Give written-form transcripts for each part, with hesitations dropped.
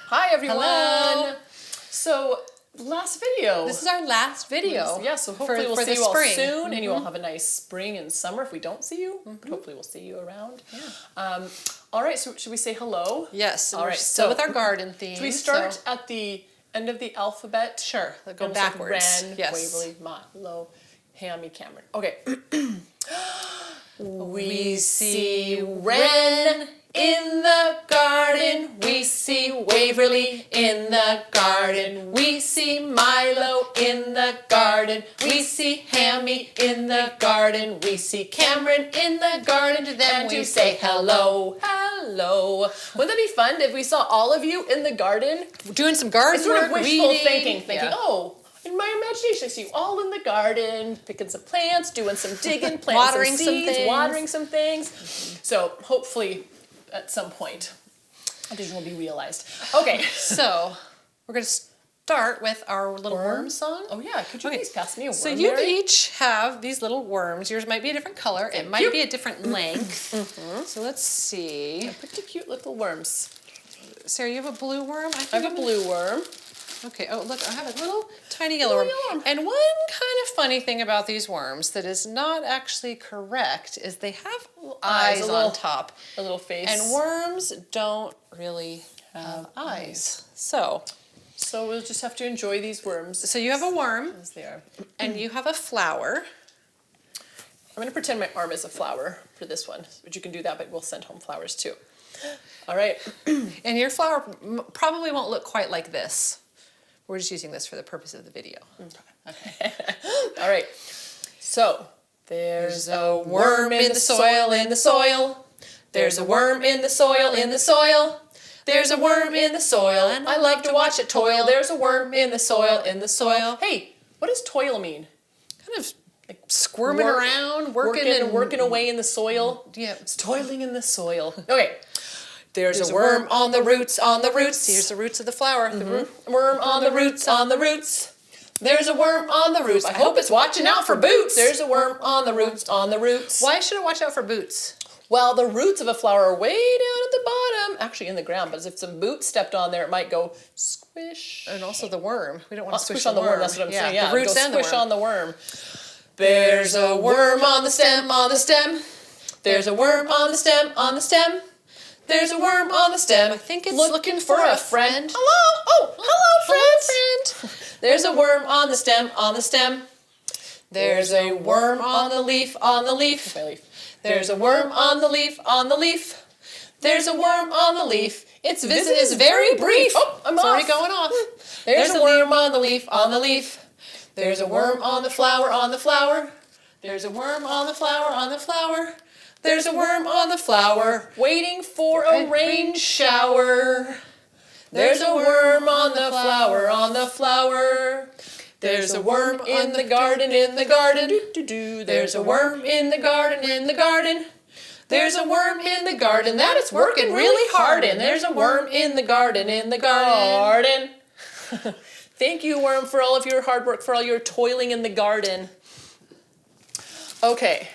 Hi everyone. Hello. So last video. This is our last video. Yeah, so hopefully we'll see you all spring. soon, and you all have a nice spring and summer if we don't see you. But hopefully we'll see you around. Yeah. All right, so should we say hello? Yes. All right. Still So with our garden theme. do we start at the end of the alphabet? Sure. Let's go Almost like backwards. Ren, Yes. Waverly, Milo, Hammy, Cameron. Okay. We see Wren in the garden. We see Waverly in the garden. We see Milo in the garden. We see Hammy in the garden. We see Cameron in the garden. To them we say hello. Hello. Wouldn't that be fun if we saw all of you in the garden? Doing some garden It's sort work, of wishful reading. thinking, Yeah. oh, in my imagination, I see you all in the garden, picking some plants, doing some digging, planting Watering some some seeds, things. watering some things. So hopefully, at some point, a vision will be realized. Okay. So we're going to start with our little worm song. Oh yeah, could you please pass me a worm, So you Mary? each have these little worms. Yours might be a different color. It might be a different length. So let's see. Pretty cute little worms. Sarah, you have a blue worm? I have a blue worm. Okay, oh look, I have a little tiny yellow worm. worm. And one kind of funny thing about these worms that is not actually correct is they have little eyes on top. A little face. And worms don't really have eyes. So we'll just have to enjoy these worms you have a worm as they are. and you have a flower. I'm going to pretend my arm is a flower for this one, but you can do that, but we'll send home flowers too. All right. And your flower probably won't look quite like this. We're just using this for the purpose of the video. Okay. All right. So there's a worm in the soil, in the soil. There's a worm in the soil, in the soil. There's a worm in the soil, and I love to watch it toil. There's a worm in the soil, in the soil. Hey, what does toil mean? Kind of like squirming around, working away in the soil. Yeah. It's toiling in the soil. Okay. There's a worm on the roots, on the roots. Here's the roots of the flower. The Worm on the roots, on the roots. There's a worm on the roots. I hope it's watching out for boots. There's a worm on the roots, on the roots. Why should it watch out for boots? Well, the roots of a flower are way down at the bottom, actually in the ground, but if some boots stepped on there, it might go squish. And also the worm. We don't want to Squish on the worm, that's what I'm saying. Yeah, the roots go and the squish worm. on the worm. There's a worm on the stem, on the stem. There's a worm on the stem, on the stem. There's a worm on the stem. I think it's looking for a friend. friend. Hello! Oh, hello, Hello, friend! There's a worm on the stem, on the stem. There's a worm on the leaf, on the leaf. There's a worm on the leaf, on the leaf. There's a worm on the leaf. Its visit is very brief. Oh, I'm It's off. already going off. There's a worm on the leaf, on the leaf. There's a worm on the flower, on the flower. There's a worm on the flower, on the flower. There's a worm on the flower, waiting for a rain shower. There's a worm on the flower, on the flower. There's a worm in the garden, in the garden. There's a worm in the garden, in the garden. There's a worm in the garden that it's working really hard in. There's a worm in the garden, in the garden. Thank you, worm, for all of your hard work, for all your toiling in the garden. Okay.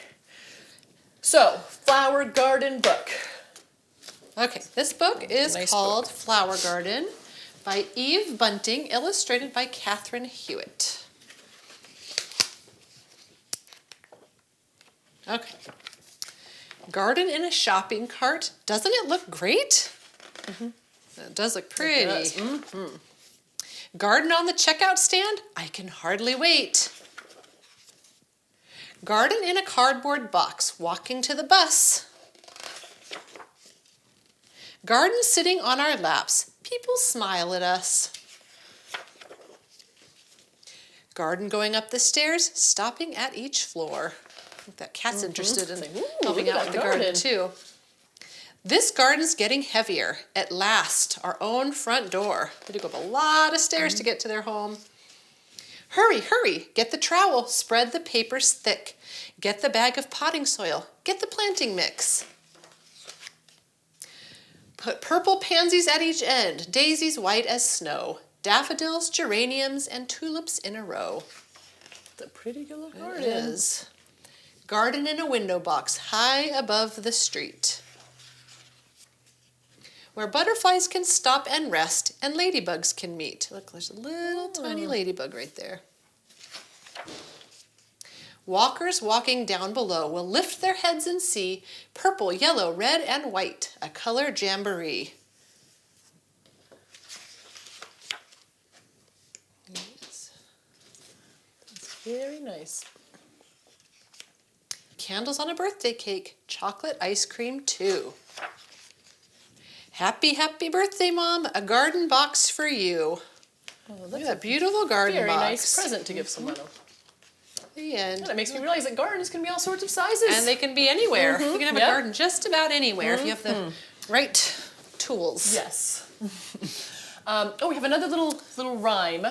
So, Flower Garden book. Okay, this book is Nice called book. Flower Garden by Eve Bunting, illustrated by Catherine Hewitt. Okay. Garden in a shopping cart. Doesn't it look great? It does look pretty. It does. Garden on the checkout stand. I can hardly wait. Garden in a cardboard box, walking to the bus. Garden sitting on our laps. People smile at us. Garden going up the stairs, stopping at each floor. I think that cat's interested in helping look at out with that the garden garden. too. This garden's getting heavier. At last, our own front door. They had to go up a lot of stairs to get to their home. Hurry, hurry, get the trowel, spread the papers thick. Get the bag of potting soil, get the planting mix. Put purple pansies at each end, daisies white as snow, daffodils, geraniums, and tulips in a row. It's a pretty good little It garden. is. Garden in a window box, high above the street. where butterflies can stop and rest and ladybugs can meet. Look, there's a little tiny ladybug right there. Walkers walking down below will lift their heads and see purple, yellow, red, and white, a color jamboree. Yes. That's very nice. Candles on a birthday cake, chocolate ice cream too. Happy, happy birthday, Mom, a garden box for you. Oh, Look at that beautiful garden very box. nice present to give someone. The end. And it makes me realize that gardens can be all sorts of sizes. And they can be anywhere. You can have a garden just about anywhere if you have the right tools. Yes. We have another little rhyme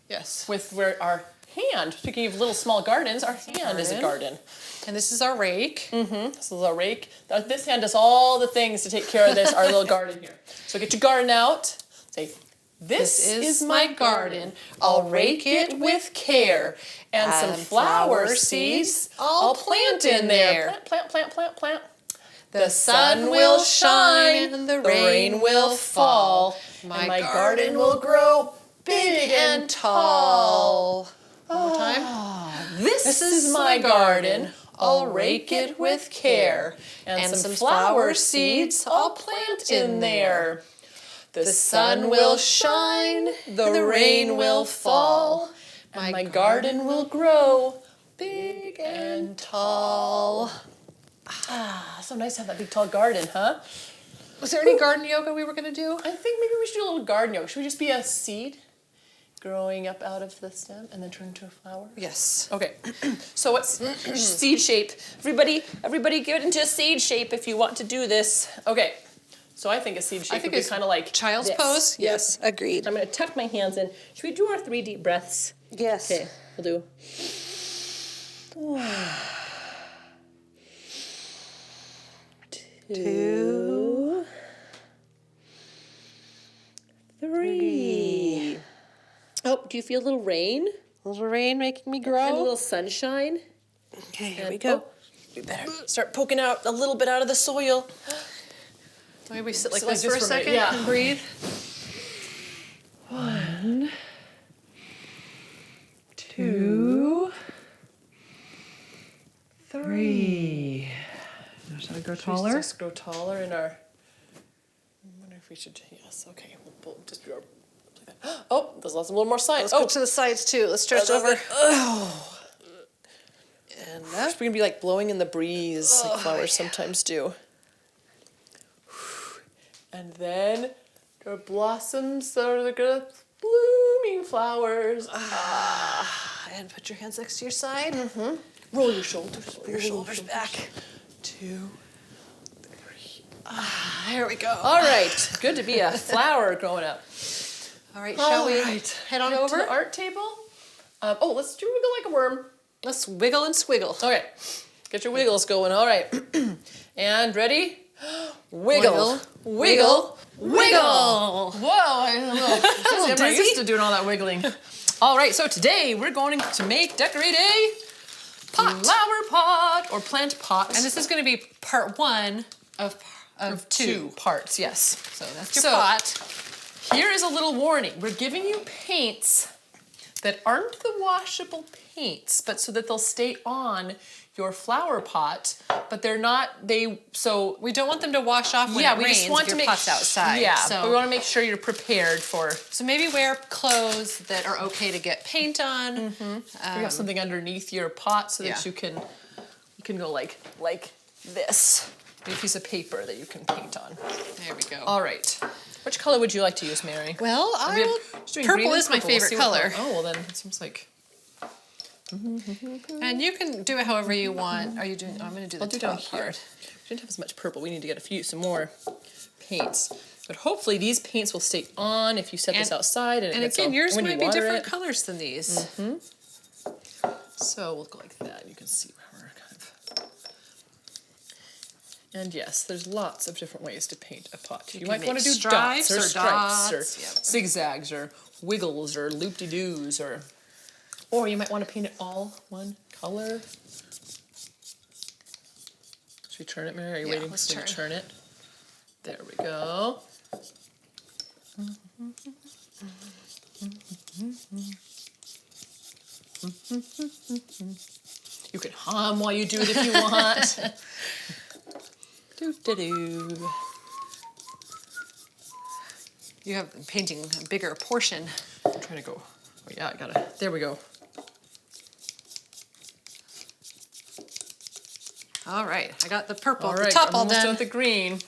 Yes. with where our hand, speaking of little small gardens, our hand is a garden. And this is our rake. This is our rake. This hand does all the things to take care of this, our little garden here. So get your garden out. Say, this is my garden. I'll rake it with care. And some flower seeds I'll plant in there. Plant. The sun will shine and the rain will fall. My garden will grow big and tall. One more time. This is my garden. I'll rake it with care. And some flower seeds I'll plant in there. The sun will shine, the rain will fall, and my garden will grow big and tall. So nice to have that big tall garden, huh? Was there any garden yoga we were going to do? I think maybe we should do a little garden yoga. Should we just be a seed growing up out of the stem and then turn into a flower? Yes. Okay, so what's seed shape? Everybody get into a seed shape if you want to do this. Okay, so I think a seed shape would be kind of like child's this. pose. Yes, agreed. I'm going to tuck my hands in. Should we do our 3 deep breaths? Yes. Okay, we'll do. 2, 3. Oh, do you feel a little rain? A little rain making me grow. And a little sunshine? Okay, here we go. We better start poking out a little bit out of the soil. Maybe we sit like Sit this like for a this for a minute, second yeah. and breathe. 1, 2, 3. Should I go taller? Just grow taller in our. I wonder if we should. Yes. Okay. We'll just do our. Oh, there's lots of little more sides. Let's go to the sides too. Let's stretch over. Oh. And We're gonna be like blowing in the breeze, like flowers sometimes do. And then our blossoms that are the blooming flowers. and put your hands next to your side. Roll your shoulders. Roll your shoulders back. 2, 3. There we go. All right. Good to be a flower growing up. All right, shall we head on over? To the art table? Let's do wiggle like a worm. Let's wiggle and squiggle. Okay. Get your wiggles going. All right. And ready? Wiggle. Wiggle. Wiggle. Whoa. I'm not dizzy. used to doing all that wiggling. All right. So today we're going to decorate a flower pot or plant pot. And this is going to be part 1 of 2 parts. Yes. So that's your pot. Here is a little warning. We're giving you paints that aren't the washable paints, but so that they'll stay on your flower pot, but they're not, so we don't want them to wash off when it rains just want if to your make pot's outside. Yeah, so but we want to make sure you're prepared for. So maybe wear clothes that are okay to get paint on. You have something underneath your pot so that Yeah. you can go like this. Be a piece of paper that you can paint on. There we go. All right. Which color would you like to use, Mary? Well, Just doing green purple and is my purple. We'll favorite see what color. Oh, well then it seems like. And you can do it however you want. Are you doing? I'm going to do the I'll do down top here. part. We didn't have as much purple. We need to get some more paints. But hopefully these paints will stay on if you set this outside. And again, yours when might you be water different it. colors than these. So we'll go like that. You can see how we're kind of. And yes, there's lots of different ways to paint a pot. You might make want to do stripes dots or or stripes dots, or yep. zigzags or wiggles or loop-de-doos or you might want to paint it all one color. Should we turn it, Mary? Are you waiting let's for me to turn it? There we go. You can hum while you do it if you want. Do-do-do. You have been painting a bigger portion. I'm trying to go. Oh yeah, I gotta. There we go. All right, I got the purple, All the right, top I'm all almost done. done with the green.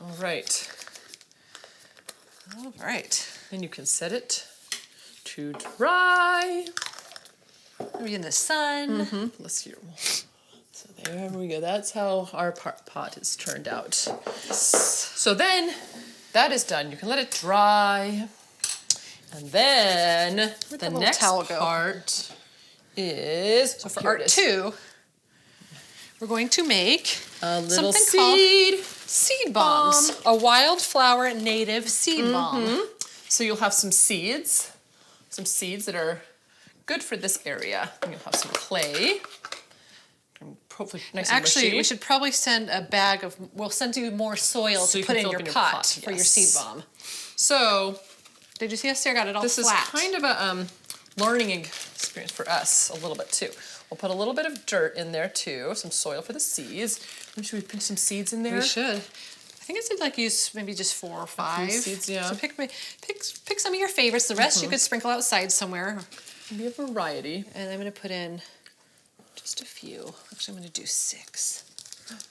All right. All right. Then you can set it to dry. Maybe in the sun. Let's see. So there we go. That's how our pot is turned out. So then that is done. You can let it dry. And then the little next towel go? part is, So for art 2, we're going to make a little something called seed. seed bombs. A wildflower native seed bomb. So you'll have some seeds that are good for this area. And you'll have some clay. And hopefully nice and Actually, mushy. we should probably send a bag of, we'll send you more soil So to you put can in fill your up in your pot, pot, for your yes. seed bomb. So Did you see us there? Got it all this flat. is kind of a learning experience for us a little bit too. We'll put a little bit of dirt in there too, some soil for the seeds. Should we put some seeds in there? We should. I think it's like use maybe just 4 or 5 seeds, yeah. So pick some of your favorites. The rest you could sprinkle outside somewhere. Maybe a variety. And I'm going to put in just a few. Actually, I'm going to do 6.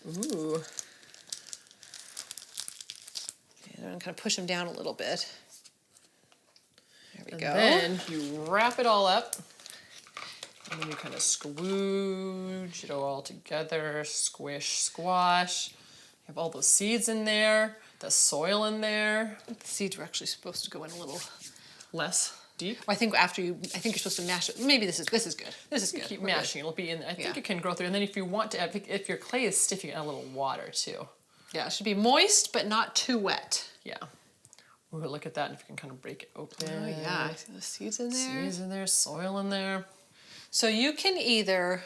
Ooh. And I'm going to kind of push them down a little bit. There we And go. then you wrap it all up. And then you kind of squooge it all together, squish, squash. You have all those seeds in there, the soil in there. The seeds were actually supposed to go in a little. Less deep. I think you're supposed to mash it. Maybe this is good. This is good. Keep We're mashing. It'll be in there. I think Yeah. it can grow through. And then if you want to, if your clay is stiff, you can add a little water too. good. Yeah, it should be moist but not too wet. Yeah. We'll look at that and if you can kind of break it open. Oh yeah, I see the seeds in there. Seeds in there, soil in there. So you can either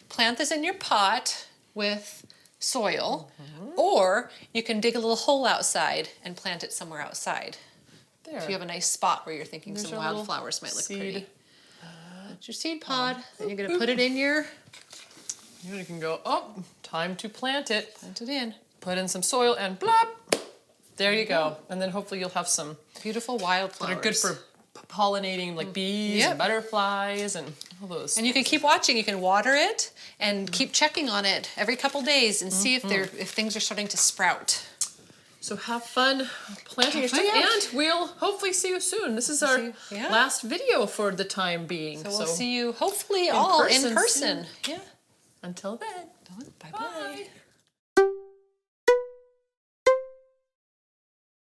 plant this in your pot with soil, or you can dig a little hole outside and plant it somewhere outside. There. If you have a nice spot where you're thinking There's some our little wildflowers might look seed. pretty. That's your seed pod. Then you're going to put it in your, You can go, oh, time to plant it. plant it in. Put in some soil and blop. There you go. And then hopefully you'll have some Beautiful wildflowers. that are good for pollinating like bees Yep. and butterflies and all those. And you can keep watching. You can water it and keep checking on it every couple days and see if things are starting to sprout. So have fun planting your stuff, Yeah. and we'll hopefully see you soon. This is our Yeah. last video for the time being. So we'll see you hopefully all in person person. soon. Yeah. Until then. Bye bye.